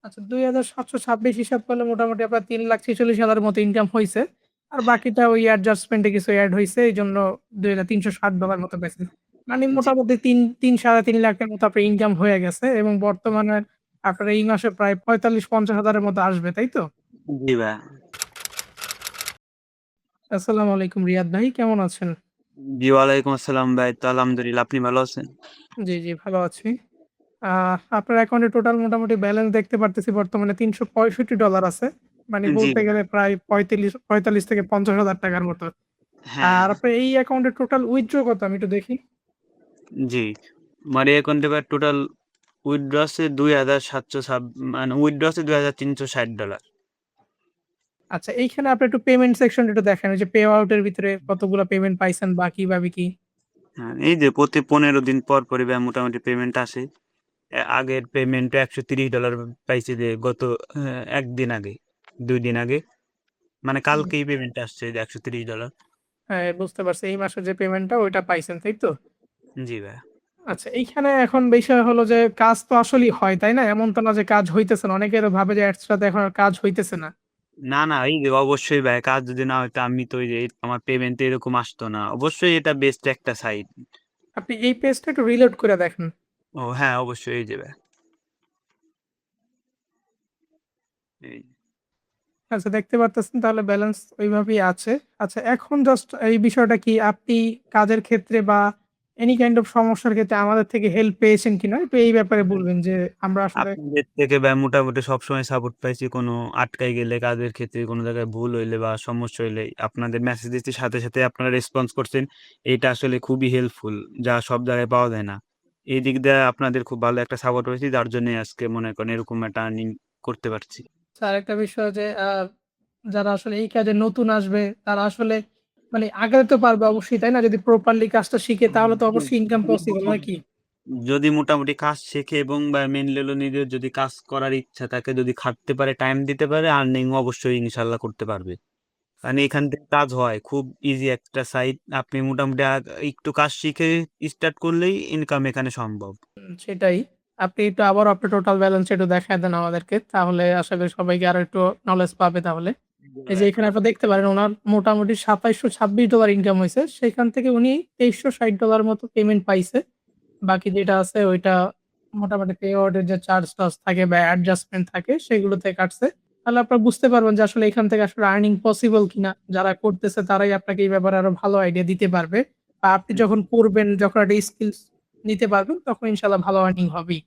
আচ্ছা ২,৭২৬ হিসাব করলে মোটামুটি আপনার ৩,৪৬,০০০ মতো ইনকাম হইছে। আর বাকিটা ওই অ্যাডজাস্টমেন্ট এ কিছু এড হইছে। এইজন্য $২,৩৬০ মতো পাইছেন। মানে জি, মোটামুটি ৩ ৩,৩৫,০০০ এর মতো আপনার ইনকাম হয়ে গেছে এবং বর্তমানে আপনার এই মাসে প্রায় ৪৫,০০০-৫০,০০০ এর মতো আসবে, তাই তো? জি ভাইয়া। আসসালামু আলাইকুম রিয়াদ ভাই, কেমন আছেন? জি, ওয়ালাইকুম আসসালাম ভাই। তো আলহামদুলিল্লাহ। আপনি ভালো আছেন? জি, জি ভালো আছি। আ আপনার অ্যাকাউন্টে টোটাল মোটামুটি ব্যালেন্স দেখতে পারতেছি বর্তমানে $৩৬৫ আছে। মানে জি বলতে ভাইয়া। গেলে প্রায় ৪৫ থেকে ৳৫০,০০০ র মতো। হ্যাঁ, আর আপনার এই অ্যাকাউন্টে টোটাল উইথড্র কত আমি একটু দেখি? জি। মানে এখন থেকে টোটাল উইথড্র আছে ২,৭০০ মানে উইথড্র আছে $২,৩৬০। আচ্ছা এইখানে আপনি একটু পেমেন্ট সেকশনটা একটু দেখেন। ওই যে পে আউট এর ভিতরে কতগুলা পেমেন্ট পাইছেন বা কিভাবে কি? হ্যাঁ, এই যে প্রতি ১৫ দিন পর পরই ভাইয়া মোটামুটি পেমেন্ট আসে। আগের পেমেন্ট $১৩০ পাইছি যে গত ১ দিন আগে, ২ দিন আগে। মানে হুম। কালকেই পেমেন্ট আসছে যে $১৩০। হ্যাঁ, বুঝতে পারছি। এই মাসের যে পেমেন্টটা ওইটা পাইছেন, তাই তো? জি ভাইয়া। আচ্ছা এইখানে এখন বিষয় হলো যে কাজ তো আসলেই হয়, তাই না? এমন তো না যে কাজ হইতেছে না। অনেকে তো ভাবে যে এক্সট্রাতে এখন আর কাজ হইতেছে না। না, না, এই যে অবশ্যই ভাই কাজ যদি না হইতো আমি তো ওই যে আমার পেমেন্ট এরকম আসতো না। অবশ্যই এটা বেস্ট একটা সাইট। আপনি এই পেজটা একটু রিলোড করে দেখেন। ও হ্যাঁ, অবশ্যই এই যে ভাই। এই আচ্ছা দেখতে পারতেছেন তাহলে ব্যালেন্স ওইভাবেই আছে। আচ্ছা এখন জাস্ট এই বিষয়টা কি আপনি কাজের ক্ষেত্রে বা এনি কাইন্ড অফ সমস্যার ক্ষেত্রে আমাদের থেকে হেল্প পেয়েছেন কিনা? একটু এই ব্যাপারে বলবেন যে আমরা আসলে আপনাদের থেকে ভাই মোটামুটি সবসময় সাপোর্ট পাইছি। কোনো আটকায় গেলে কাজের ক্ষেত্রে কোনো জায়গায় ভুল হইলে বা সমস্যা হইলে আপনাদের মেসেজ দিচ্ছি সাথে, সাথে আপনারা রেসপন্স করছেন। এইটা আসলে খুবই হেল্পফুল। যা সব জায়গায় পাওয়া যায় না। এই দিক দিয়ে আপনাদের খুব ভালো একটা সাপোর্ট পেয়েছি। যার জন্যই আজকে মনে করেন এরকম একটা আর্নিং করতে পারছি। আরেকটা বিষয় যে যারা আসলে এই কাজে নতুন আসবে তারা আসলে মানে আগাতে তো পারবে অবশ্যই, তাই না? যদি প্রপারলি কাজটা শিখে তাহলে তো অবশ্যই ইনকাম পসিবল নাকি? যদি মোটামুটি কাজ শেখে এবং বা মেইনলি হলো নিজের যদি কাজ করার ইচ্ছা থাকে, যদি খাটতে পারে, টাইম দিতে পারে, আর্নিং অবশ্যই ইনশাআল্লাহ করতে পারবে। কারণ এখান থেকে কাজ হয়। খুব ইজি একটা সাইট। আপনি মোটামুটি একটু কাজ শিখে স্টার্ট করলেই ইনকাম এখানে সম্ভব। সেটাই। আপনি একটু আবারও আপনার টোটাল ব্যালেন্স একটু দেখায় দেন আমাদেরকে। তাহলে আশা করি সবাইকে আরো একটু নলেজ পাবে তাহলে। এই যে এখানে আপনারা দেখতে পারেন উনার মোটামুটি $২৭২৬ ইনকাম হইছে। সেখান থেকে উনি $২৩৬০ মতো পেমেন্ট পাইছে। বাকি যেটা আছে ওইটা মোটামুটি পে আউট এর যে চার্জ-টার্জ থাকে বা অ্যাডজাস্টমেন্ট থাকে সেগুলো থেকে কাটছে। তাহলে আপনারা বুঝতে পারবেন যে আসলে এখান থেকে আসলে আর্নিং পসিবল কিনা। যারা করতেছে তারাই আপনাকে এই ব্যাপারে আরো ভালো আইডিয়া দিতে পারবে। বা আপনি যখন করবেন, যখন একটা স্কিলস নিতে পারবেন তখন ইনশাআল্লাহ ভালো আর্নিং হবেই।